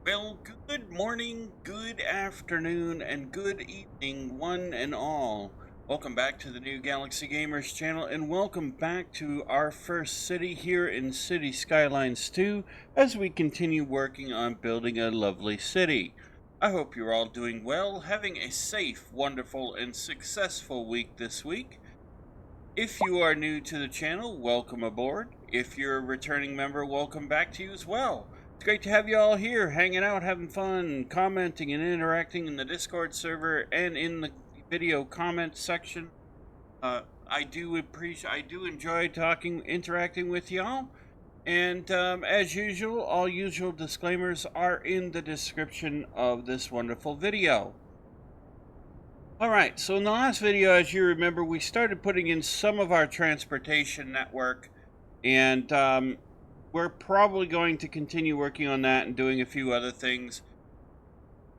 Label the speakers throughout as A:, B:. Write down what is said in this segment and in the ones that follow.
A: Well, good morning, good afternoon, and good evening, one and all. Welcome back to the New Galaxy Gamers channel, and welcome back to our first city here in City Skylines 2 as we continue working on building a lovely city. I hope you're all doing well, having a safe, wonderful, and successful week this week. If you are new to the channel, welcome aboard. If you're a returning member, welcome back to you as well. It's great to have you all here, hanging out, having fun, commenting and interacting in the Discord server and in the video comment section. I do enjoy interacting with y'all. And as usual, all usual disclaimers are in the description of this wonderful video. Alright, so in the last video, as you remember, we started putting in some of our transportation network, and we're probably going to continue working on that and doing a few other things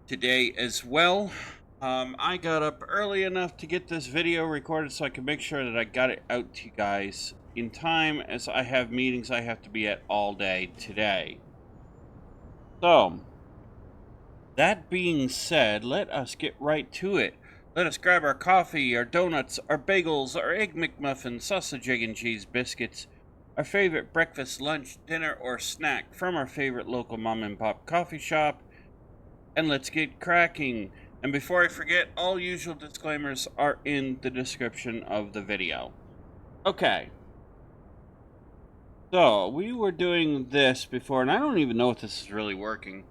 A: today as well. I got up early enough to get this video recorded so I can make sure that I got it out to you guys in time, as I have meetings I have to be at all day today. So, that being said, let us get right to it. Let us grab our coffee, our donuts, our bagels, our egg McMuffin, sausage, egg, and cheese biscuits, our favorite breakfast, lunch, dinner, or snack from our favorite local mom and pop coffee shop, and let's get cracking. And before I forget, all usual disclaimers are in the description of the video. Okay. So, we were doing this before, and I don't even know if this is really working.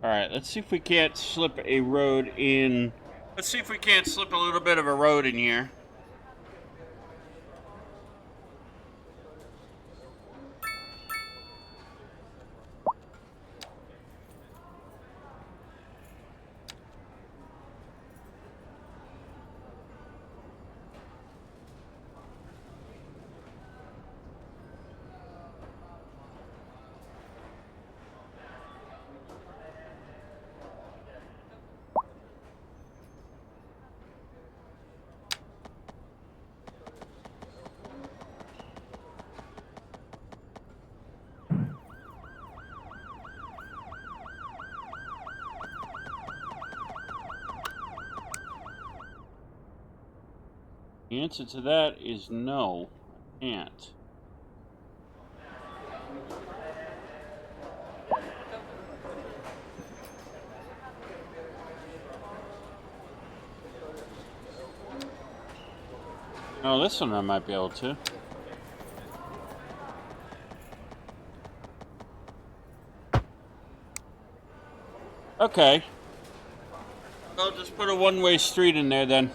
A: Alright, let's see if we can't slip a road in. Let's see if we can't slip a little bit of a road in here. The answer to that is no, I can't. Oh, this one I might be able to. Okay. I'll just put a one-way street in there then.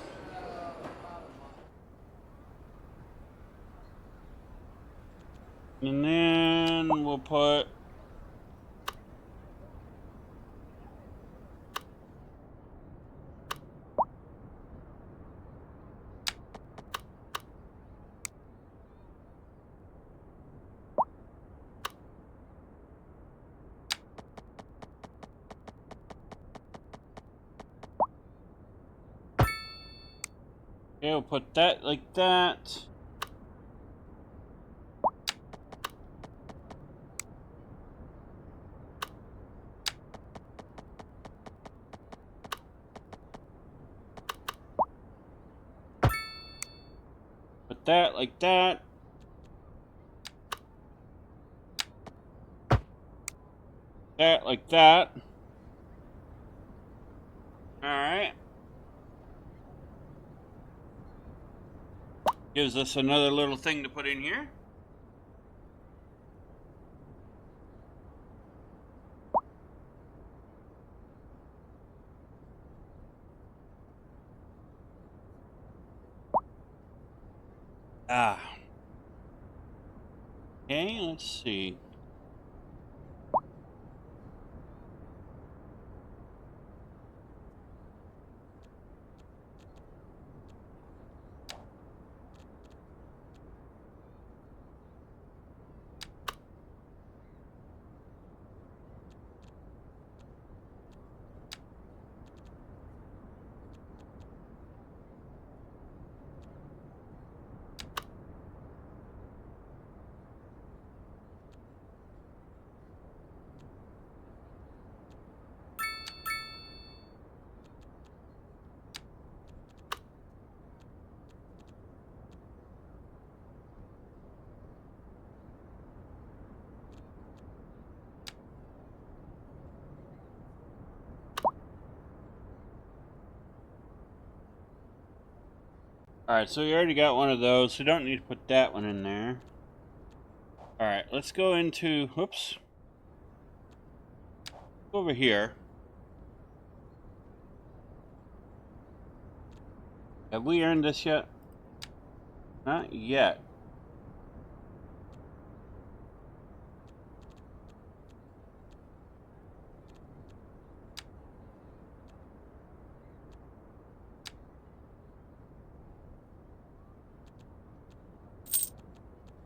A: And then we'll put... Okay, we'll put that like that. Put that like that. That like that. Alright. Gives us another little thing to put in here. Ah. Okay, let's see. Alright, so we already got one of those, so we don't need to put that one in there. Alright, let's go into, whoops, over here. Have we earned this yet? Not yet.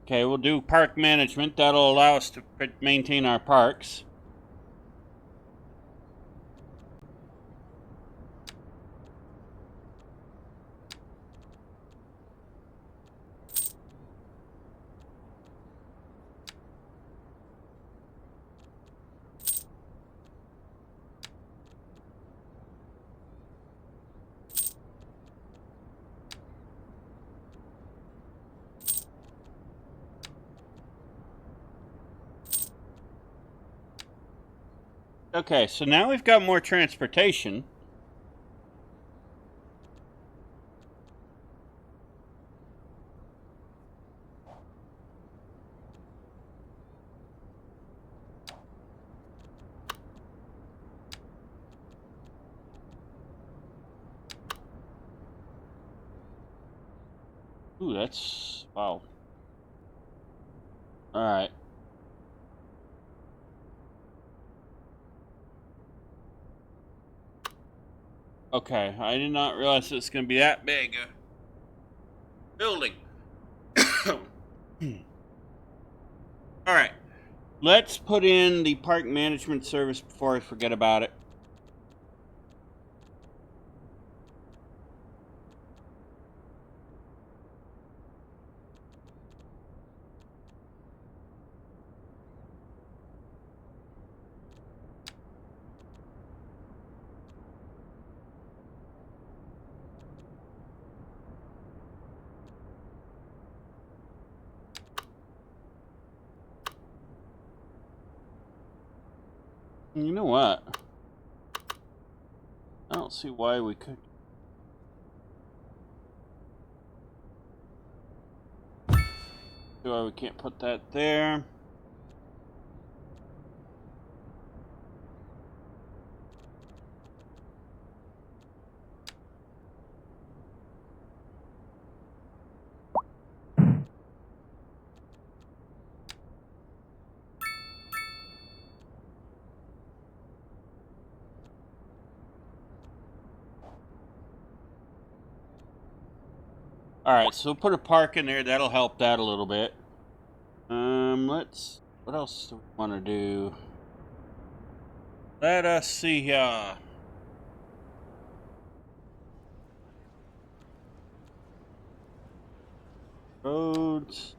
A: Okay, we'll do park management. That'll allow us to maintain our parks. Okay, so now we've got more transportation. Ooh, that's, wow. Alright. Okay, I did not realize it was going to be that big a building. Alright, let's put in the park management service before I forget about it. You know what? I don't see why we could. Why we can't put that there. Alright, so we'll put a park in there. That'll help that a little bit. What else do we want to do? Let us see here. Roads.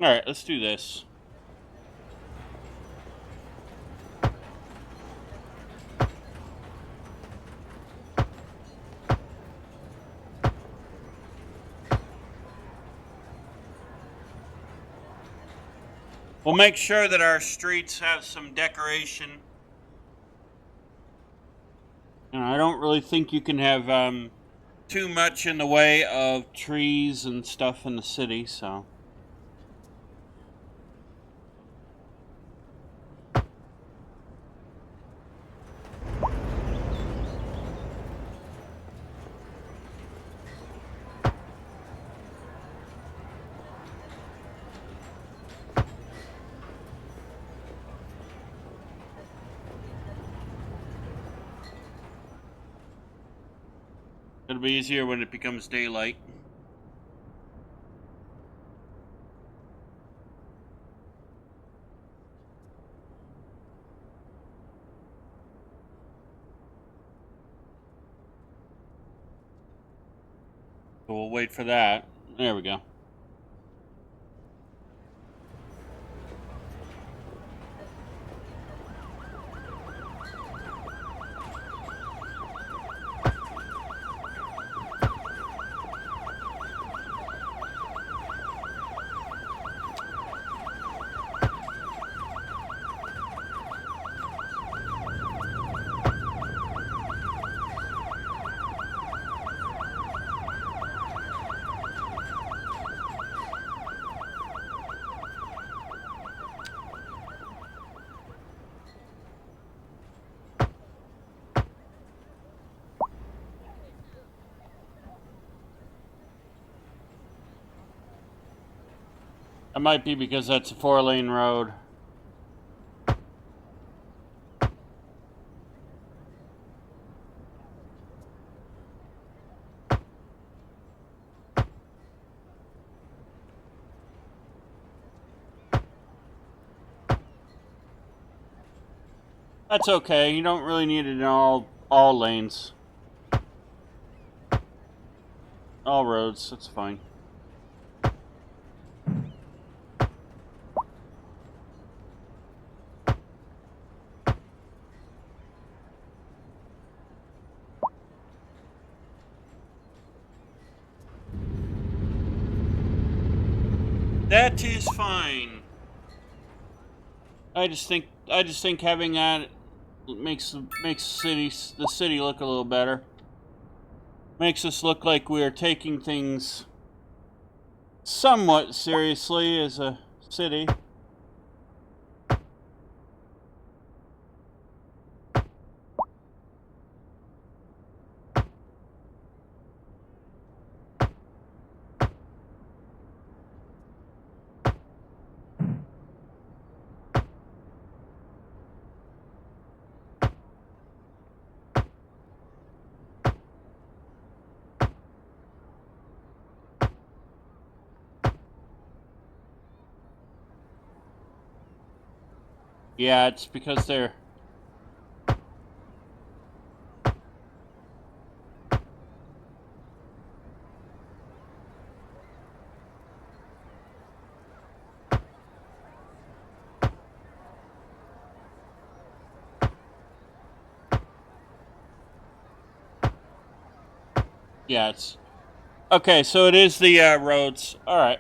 A: Alright, let's do this. We'll make sure that our streets have some decoration. And I don't really think you can have too much in the way of trees and stuff in the city, so. It'll be easier when it becomes daylight. So we'll wait for that. There we go. That might be because that's a 4-lane road. That's okay. You don't really need it in all lanes. All roads. That's fine. That is fine. I just think having that makes the city look a little better. Makes us look like we are taking things somewhat seriously as a city. Yeah, it's because they're... Yeah, it's... Okay, so it is the roads. Alright.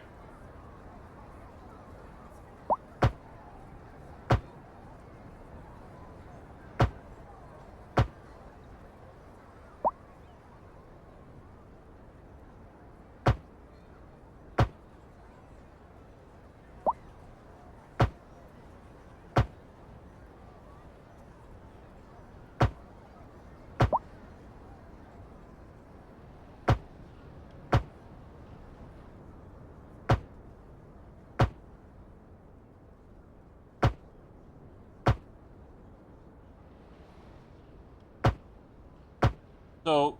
A: So,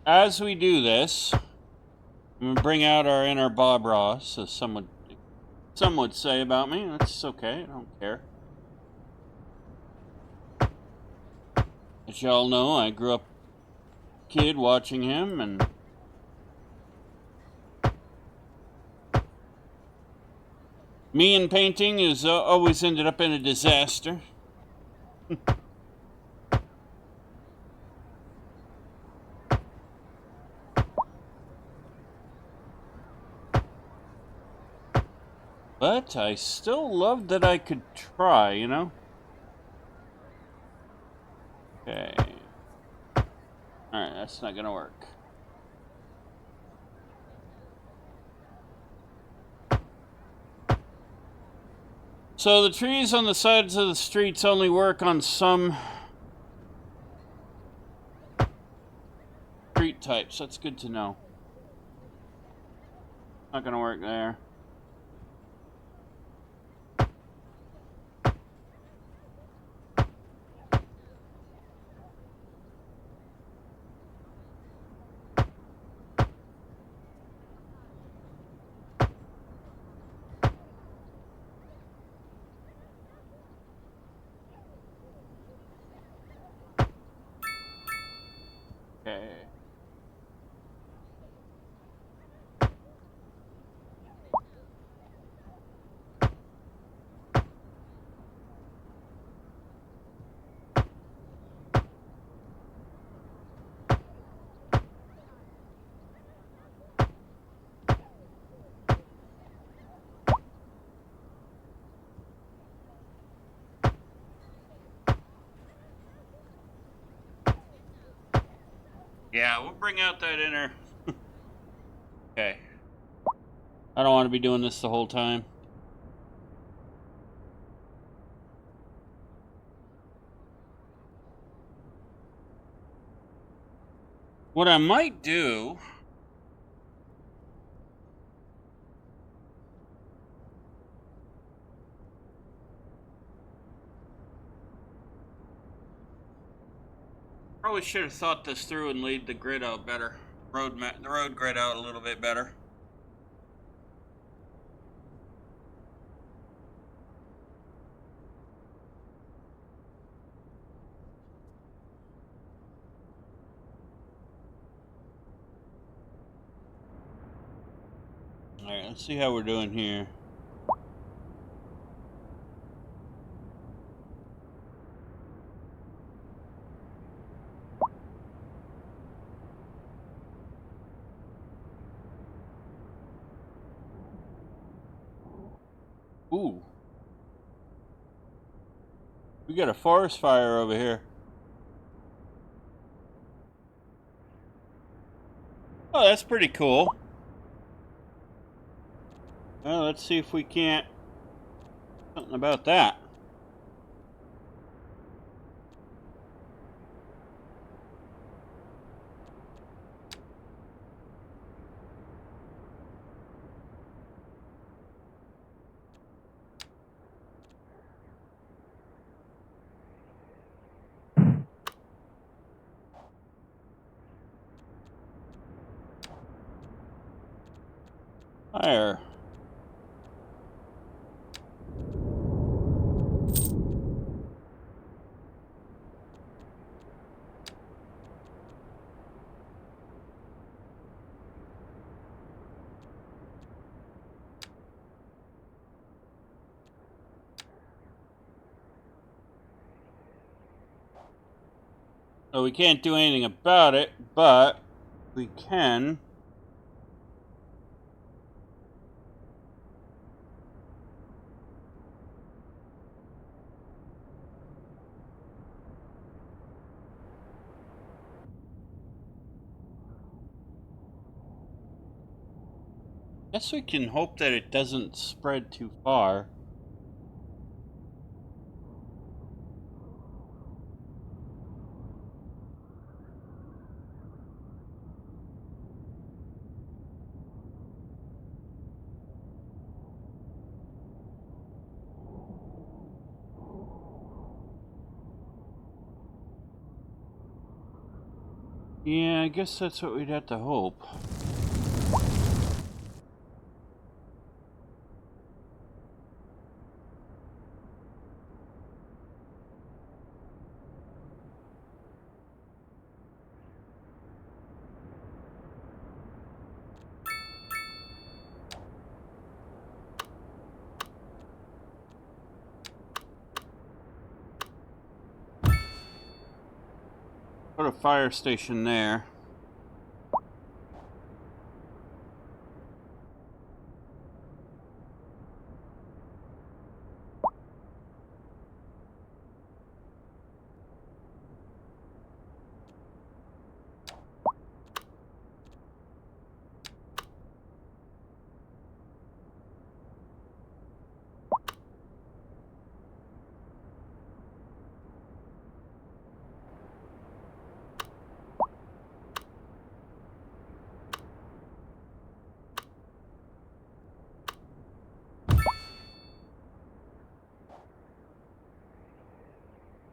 A: as we do this, I'm going to bring out our inner Bob Ross, as some would say about me. That's okay, I don't care. As y'all know, I grew up a kid watching him, and me and painting has always ended up in a disaster. But I still loved that I could try, you know? Okay. Alright, that's not gonna work. So the trees on the sides of the streets only work on some street types. That's good to know. Not gonna work there. Okay. Yeah, we'll bring out that inner. Okay. I don't want to be doing this the whole time. What I might do... Probably should have thought this through and laid the grid out better. The road grid out a little bit better. Alright, let's see how we're doing here. Ooh. We got a forest fire over here. Oh, that's pretty cool. Well, let's see if we can't... Something about that. Fire. So we can't do anything about it, but we can... Guess we can hope that it doesn't spread too far. Yeah, I guess that's what we'd have to hope. Put a fire station there.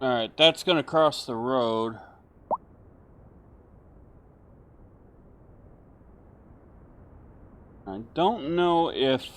A: Alright, that's gonna cross the road. I don't know if...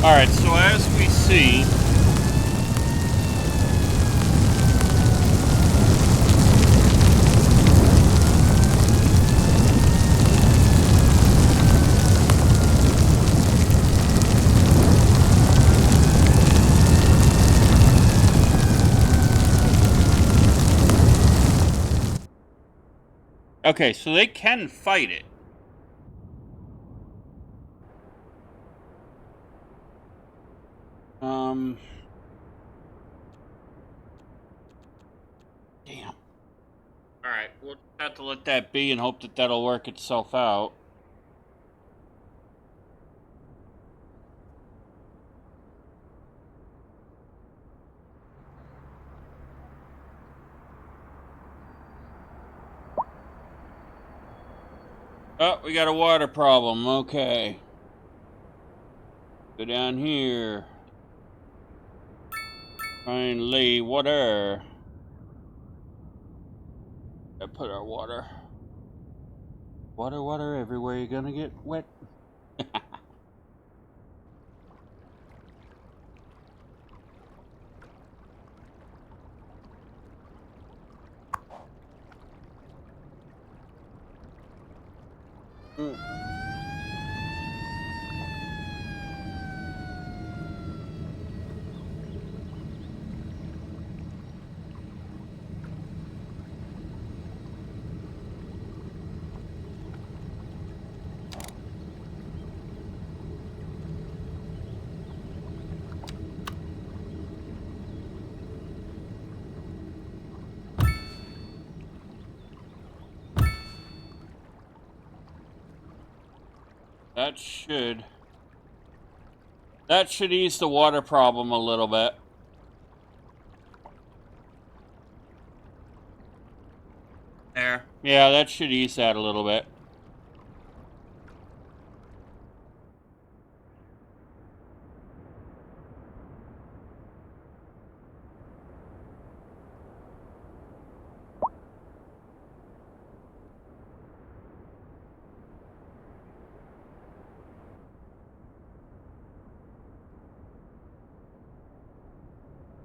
A: Alright, so as we see... Okay, so they can fight it. Damn. Alright, we'll have to let that be and hope that that'll work itself out. Oh, we got a water problem. Okay. Go down here. Find lay water. I put our water. Water, water, everywhere you're gonna get wet. That should ease the water problem a little bit. There. Yeah, that should ease that a little bit.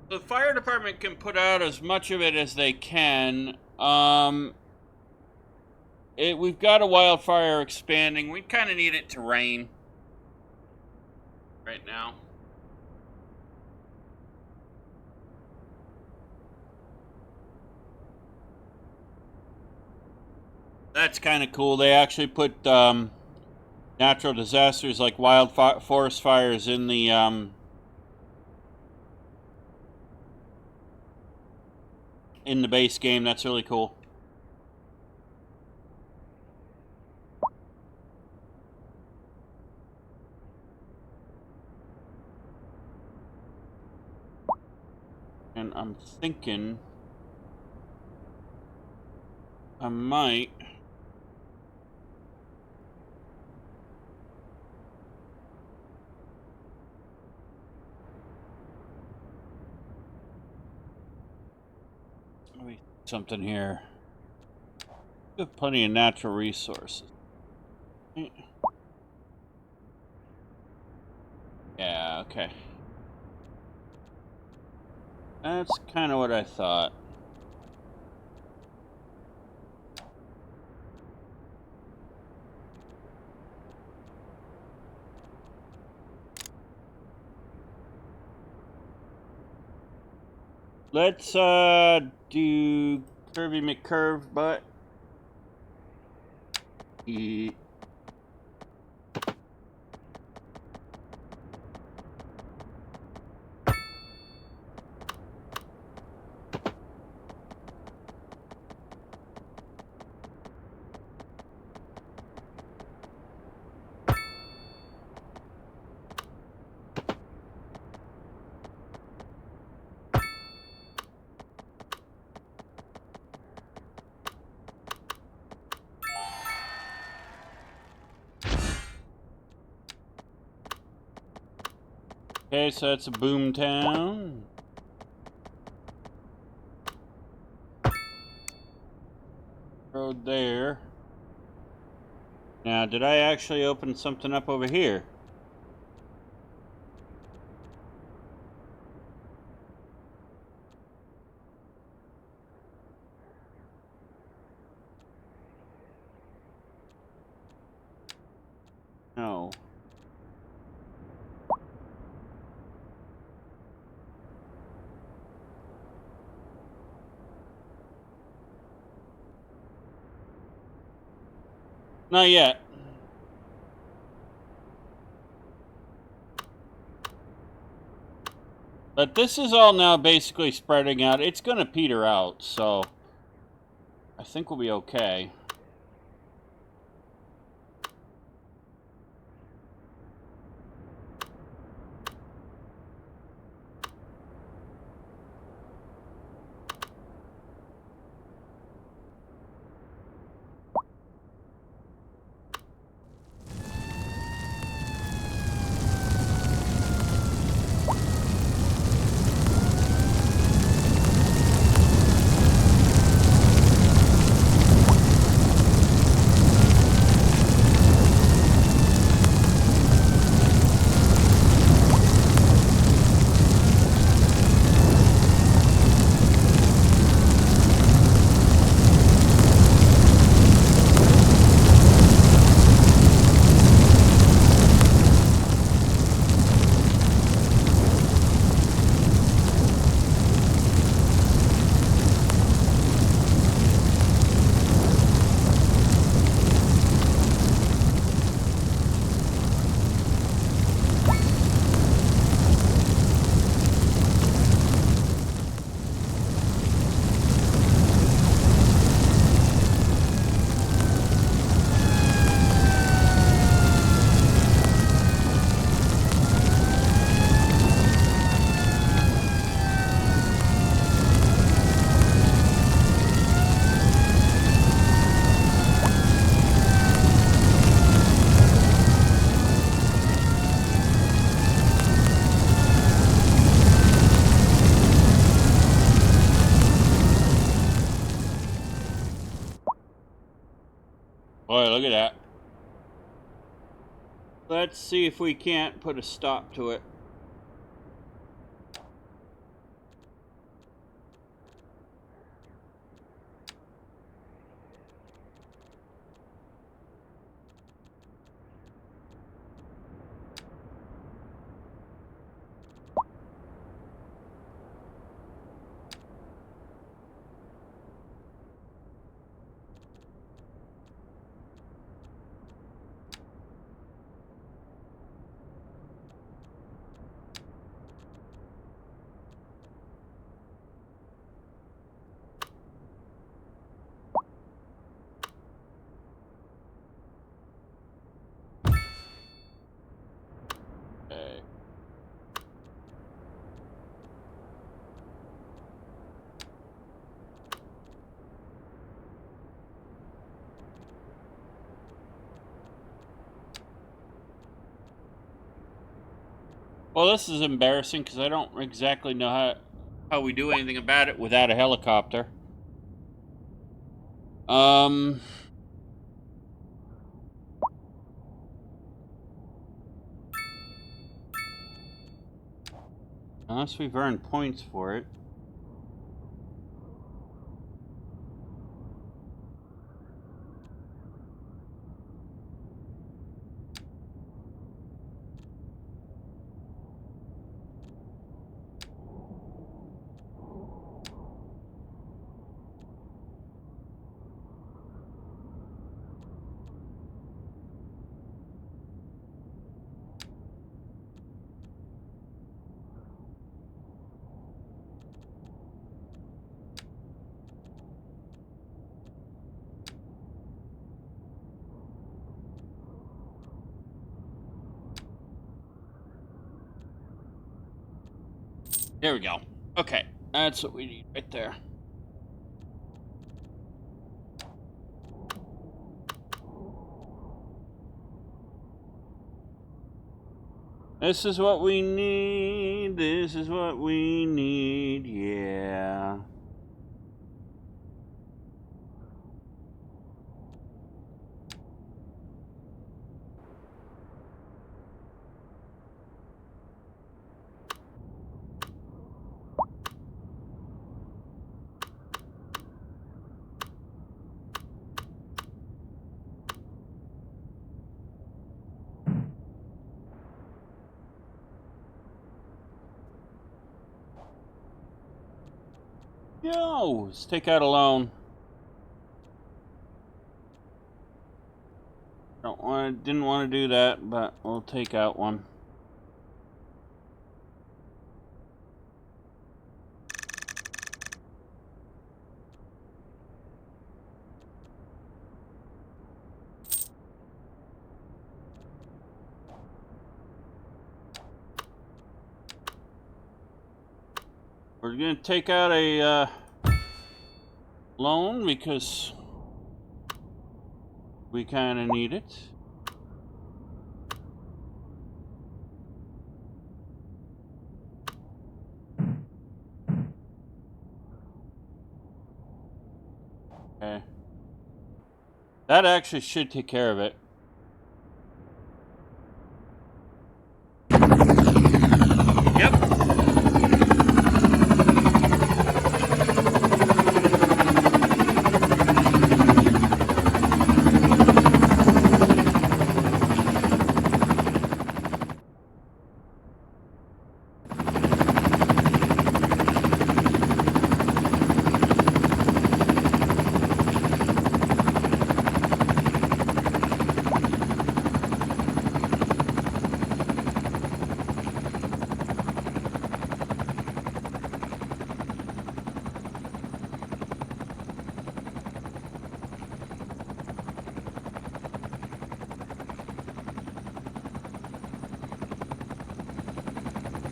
A: The fire department can put out as much of it as they can. we've got a wildfire expanding. We kind of need it to rain right now. That's kind of cool. They actually put natural disasters like forest fires in the base game. That's really cool. And I'm thinking I might let me something here. We have plenty of natural resources. Yeah, okay. That's kind of what I thought. Let's do Curvy McCurve, but okay, so that's a boom town. Road there. Now, did I actually open something up over here? No. Not yet. But this is all now basically spreading out. It's going to peter out, so I think we'll be okay. Boy, look at that. Let's see if we can't put a stop to it. Well, this is embarrassing because I don't exactly know how we do anything about it without a helicopter. Unless we've earned points for it. There we go. Okay, that's what we need right there. This is what we need. This is what we need. Yeah. Yo, let's take out a loan. Didn't want to do that, but we'll take out one. We're gonna take out a loan because we kind of need it. Okay. That actually should take care of it. Yep.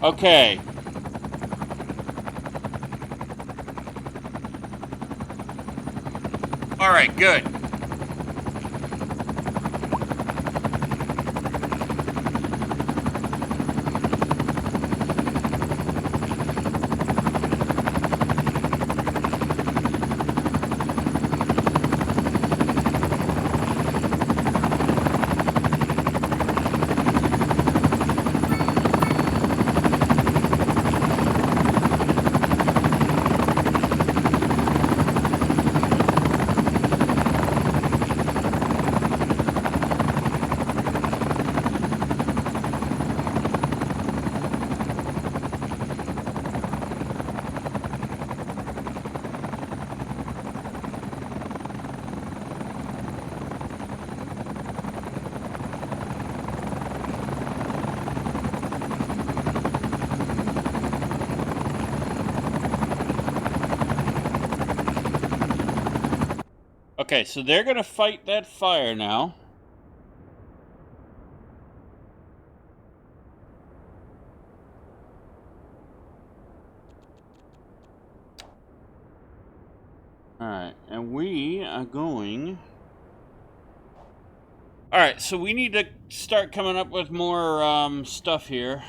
A: Okay. All right, good. Okay, so they're gonna fight that fire now. Alright, and we are going... Alright, so we need to start coming up with more stuff here.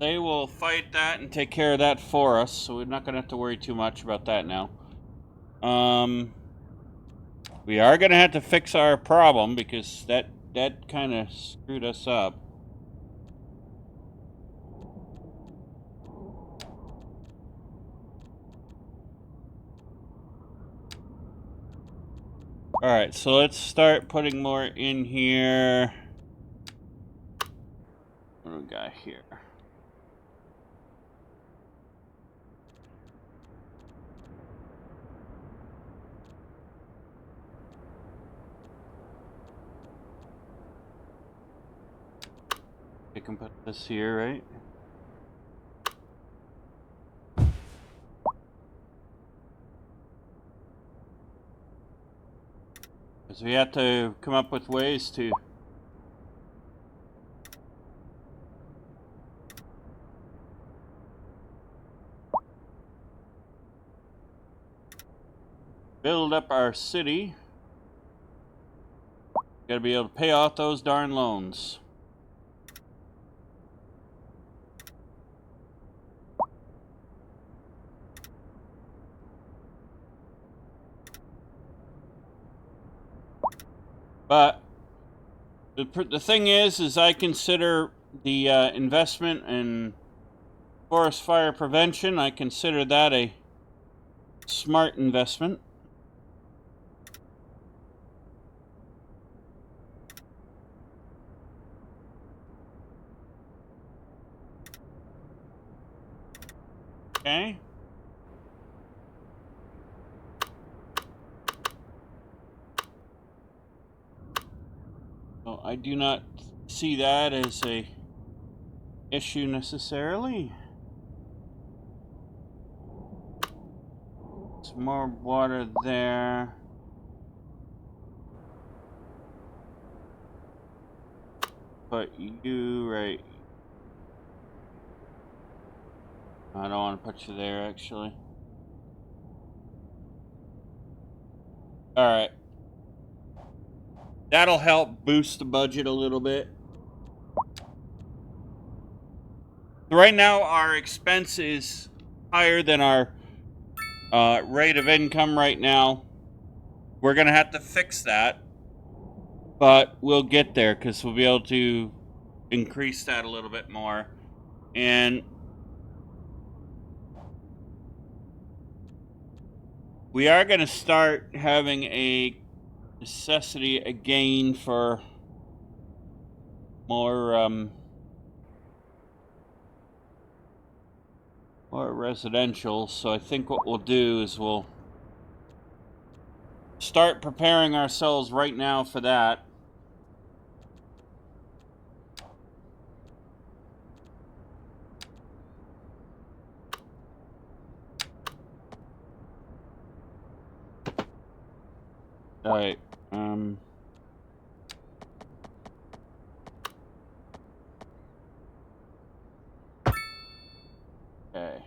A: They will fight that and take care of that for us, so we're not going to have to worry too much about that now. We are going to have to fix our problem because that kind of screwed us up. Alright, so let's start putting more in here. What do we got here? I can put this here, right? Because we have to come up with ways to build up our city. Gotta be able to pay off those darn loans. But the thing is I consider the investment in forest fire prevention, I consider that a smart investment. Okay. So I do not see that as a issue necessarily. Some more water there. Put you right. I don't want to put you there actually. Alright. That'll help boost the budget a little bit. Right now, our expense is higher than our rate of income right now. We're going to have to fix that. But we'll get there because we'll be able to increase that a little bit more. And we are going to start having a necessity again for more residential. So I think what we'll do is we'll start preparing ourselves right now for that. All right. Okay.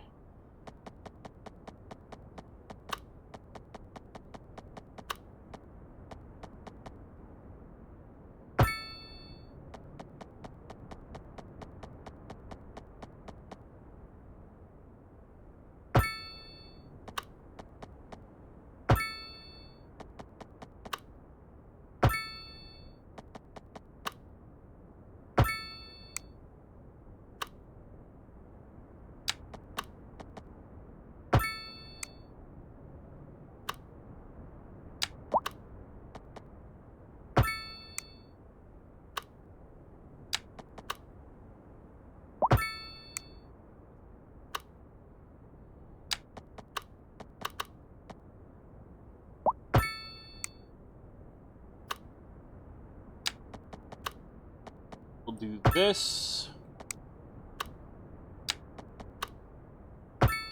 A: We'll do this.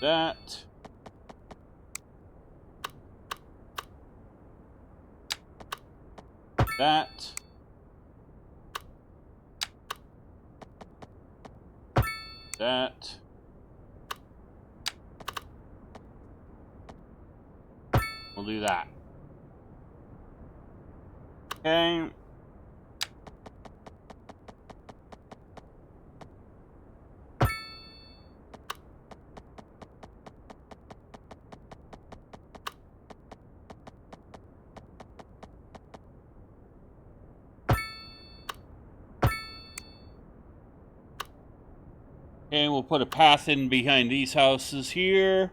A: That. That. That. We'll do that. Okay. And we'll put a path in behind these houses here.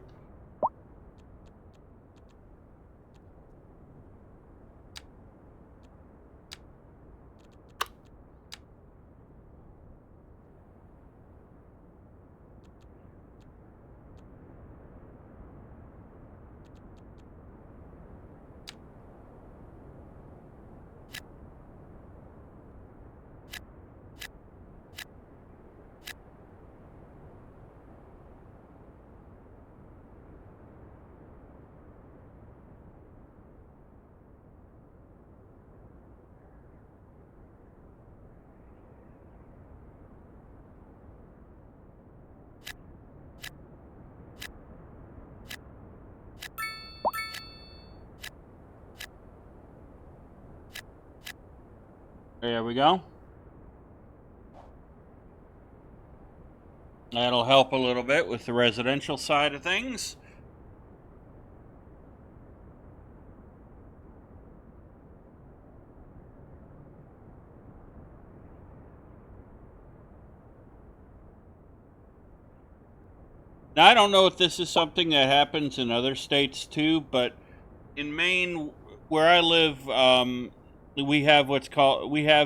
A: There we go. That'll help a little bit with the residential side of things. Now, I don't know if this is something that happens in other states too, but in Maine, where I live, we have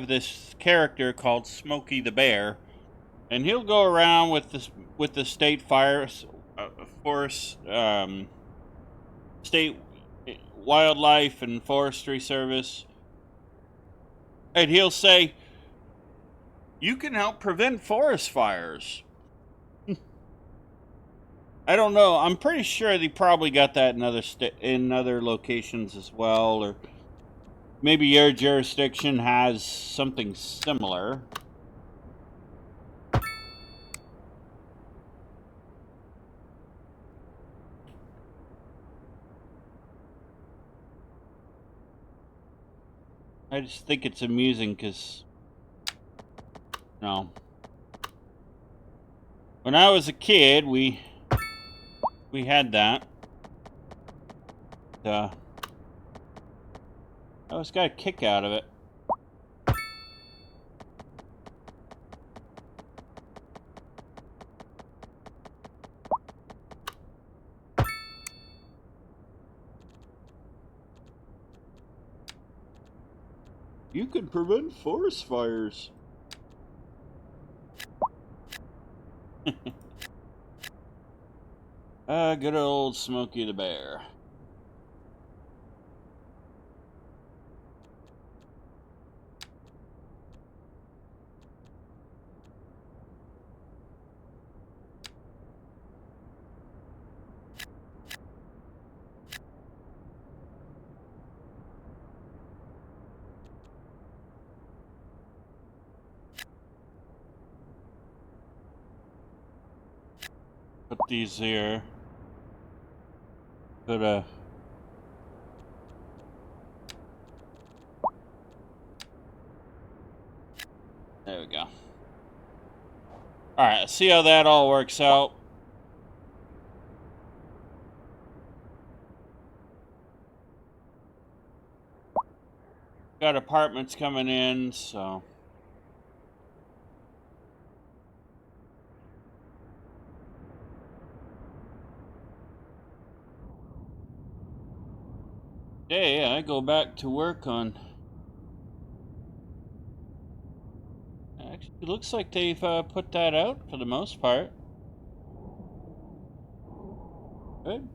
A: this character called Smokey the Bear, and he'll go around with the state fire forest, state wildlife and forestry service, and he'll say, "You can help prevent forest fires." I don't know. I'm pretty sure they probably got that in other locations as well, or maybe your jurisdiction has something similar. I just think it's amusing because, no. When I was a kid, we had that. I always got a kick out of it. You can prevent forest fires. Good old Smokey the Bear. Put these here. Put a... There we go. Alright, let's see how that all works out. Got apartments coming in, so... Yeah, I go back to work on... Actually, it looks like they've put that out for the most part. Good.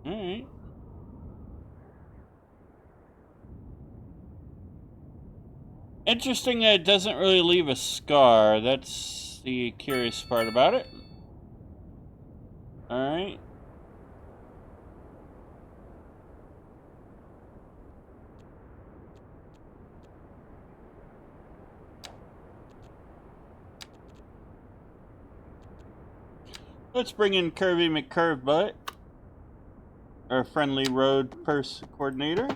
A: Alright. Interesting that it doesn't really leave a scar. That's the curious part about it. Alright. Let's bring in Curvy McCurvebutt, our friendly road coordinator.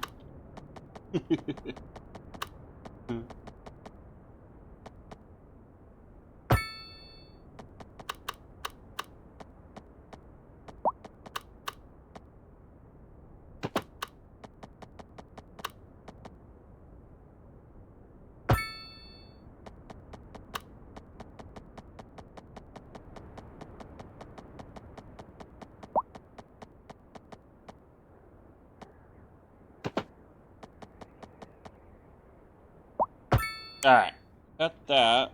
A: Alright, got that.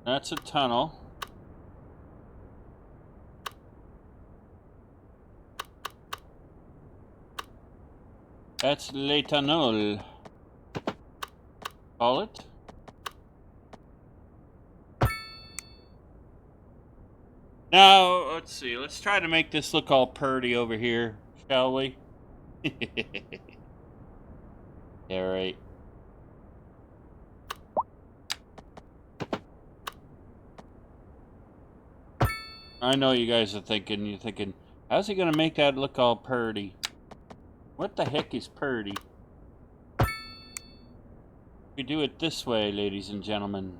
A: That's a tunnel. That's le tunnel. Call it. Now, let's see. Let's try to make this look all purty over here, shall we? Yeah, right. I know you guys are thinking, you're thinking, how's he gonna make that look all purty? What the heck is purty? We do it this way, ladies and gentlemen.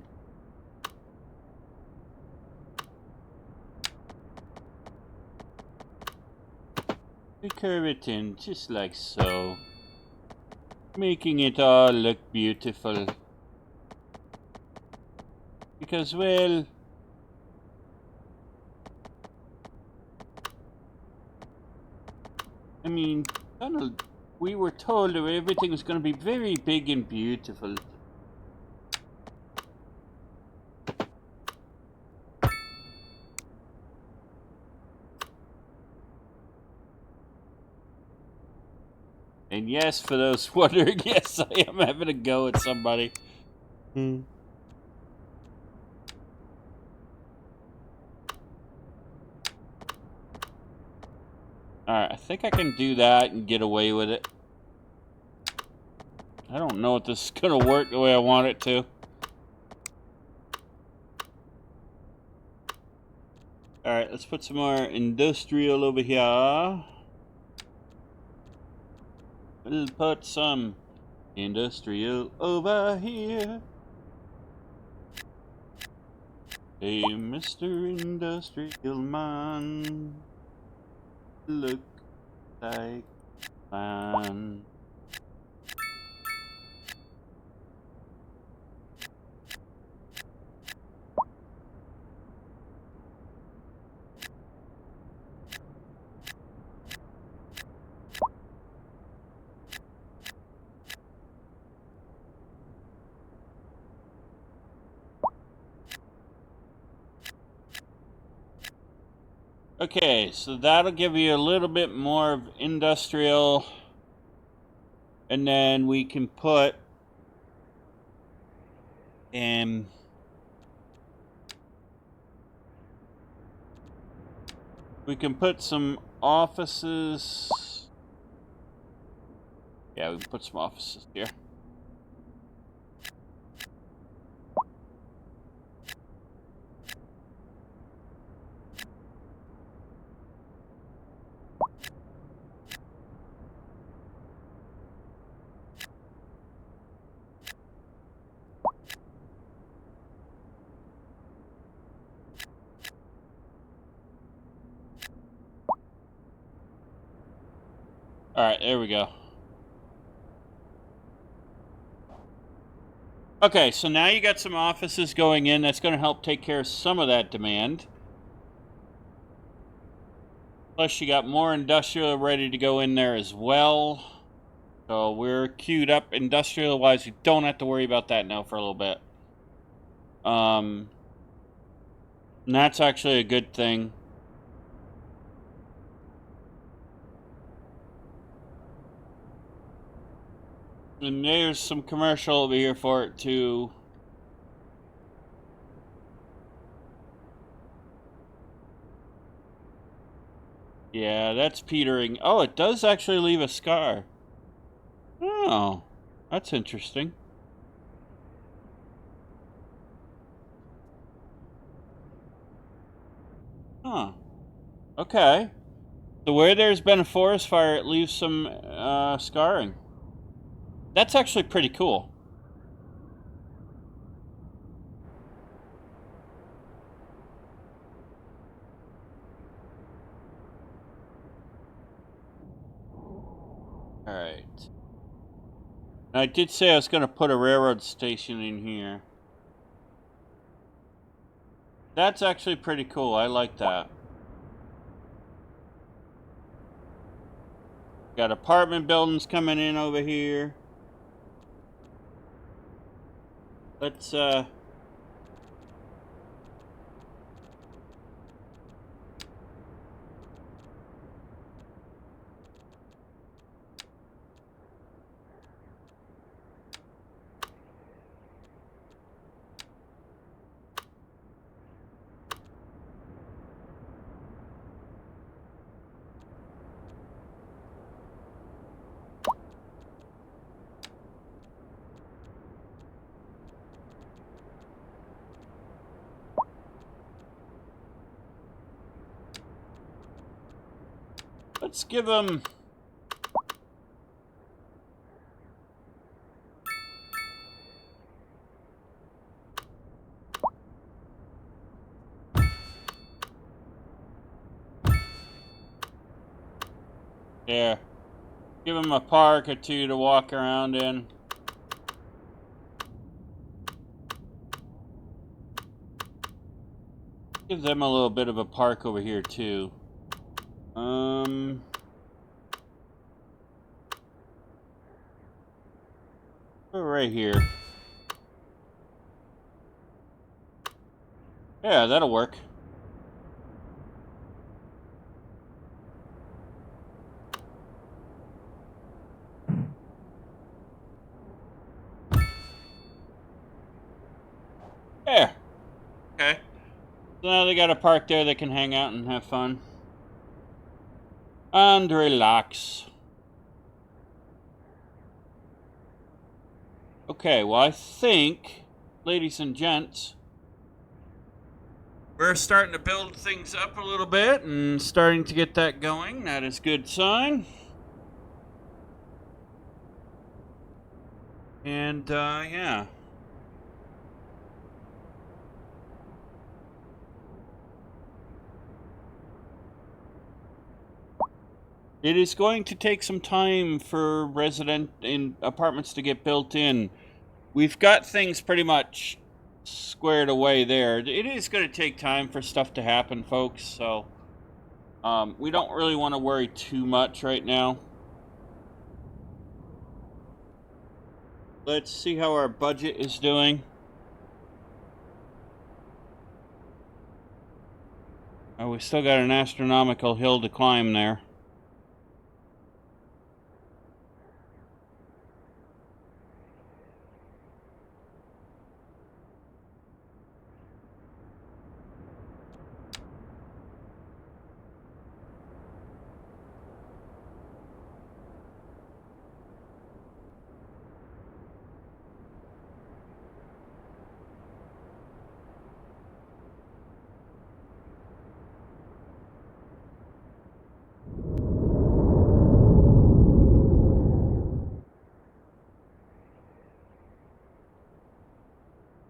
A: We curve it in just like so, making it all look beautiful. Because, well, I mean, Donald, we were told that everything was going to be very big and beautiful. And yes, for those wondering, yes, I am having a go at somebody. Alright, I think I can do that and get away with it. I don't know if this is going to work the way I want it to. Alright, let's put some more industrial over here. We'll put some industrial over here. Hey, Mr. Industrial Man, look like man. Okay, so that'll give you a little bit more of industrial, and then we can put we can put some offices. Yeah, we can put some offices here. Alright, there we go. Okay, so now you got some offices going in. That's going to help take care of some of that demand. Plus, you got more industrial ready to go in there as well. So we're queued up industrial-wise. We don't have to worry about that now for a little bit. And that's actually a good thing. And there's some commercial over here for it too. Yeah, that's petering. Oh, it does actually leave a scar. Oh, that's interesting. Huh. Okay. So where there's been a forest fire, it leaves some scarring. That's actually pretty cool. Alright. I did say I was going to put a railroad station in here. That's actually pretty cool. I like that. Got apartment buildings coming in over here. Let's give them. There. Give them a park or two to walk around in. Give them a little bit of a park over here too. Right here. Yeah, that'll work. There. Okay. So now they got a park there they can hang out and have fun. And relax. Okay, well I think, ladies and gents, we're starting to build things up a little bit and starting to get that going. That is a good sign. And, yeah. It is going to take some time for resident in apartments to get built in. We've got things pretty much squared away there. It is going to take time for stuff to happen, folks, so we don't really want to worry too much right now. Let's see how our budget is doing. Oh, we still got an astronomical hill to climb there.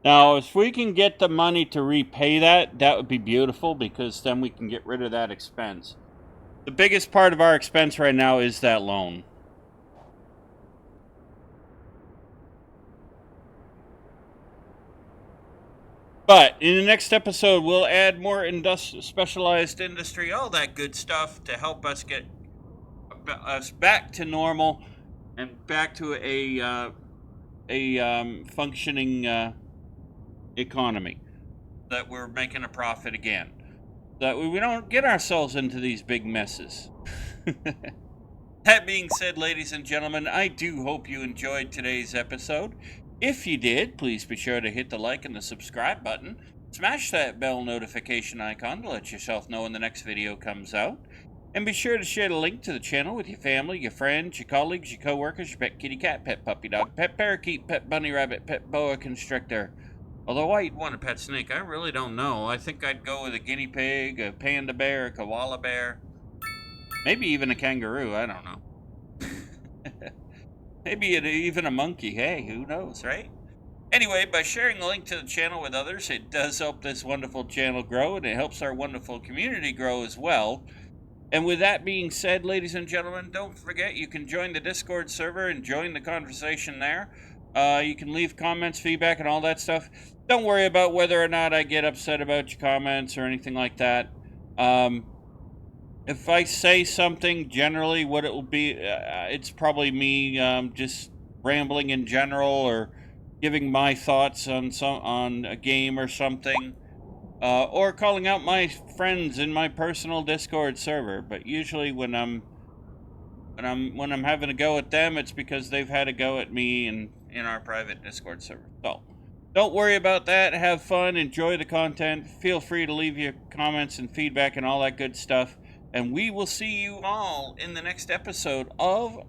A: Now, if we can get the money to repay that, that would be beautiful, because then we can get rid of that expense. The biggest part of our expense right now is that loan. But in the next episode, we'll add more specialized industry, all that good stuff to help us get us back to normal and back to a functioning economy, that we're making a profit again, that we don't get ourselves into these big messes. That being said, ladies and gentlemen, I do hope you enjoyed today's episode. If you did, please be sure to hit the like and the subscribe button. Smash that bell notification icon to let yourself know when the next video comes out. And be sure to share the link to the channel with your family, your friends, your colleagues, your co-workers, your pet kitty cat, pet puppy dog, pet parakeet, pet bunny rabbit, pet boa constrictor. Although I'd want a pet snake, I really don't know. I think I'd go with a guinea pig, a panda bear, a koala bear. Maybe even a kangaroo, I don't know. Maybe even a monkey. Hey, who knows, right? Anyway, by sharing the link to the channel with others, it does help this wonderful channel grow, and it helps our wonderful community grow as well. And with that being said, ladies and gentlemen, don't forget you can join the Discord server and join the conversation there. You can leave comments, feedback, and all that stuff. Don't worry about whether or not I get upset about your comments or anything like that. If I say something, generally what it will be, it's probably me just rambling in general or giving my thoughts on a game or something, or calling out my friends in my personal Discord server. But usually when I'm having a go at them, it's because they've had a go at me in our private Discord server. So don't worry about that. Have fun, enjoy the content. Feel free to leave your comments and feedback and all that good stuff. And we will see you all in the next episode of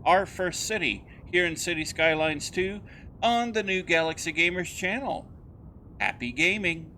A: our first city here in City Skylines 2 on the new Galaxy Gamers channel. Happy gaming!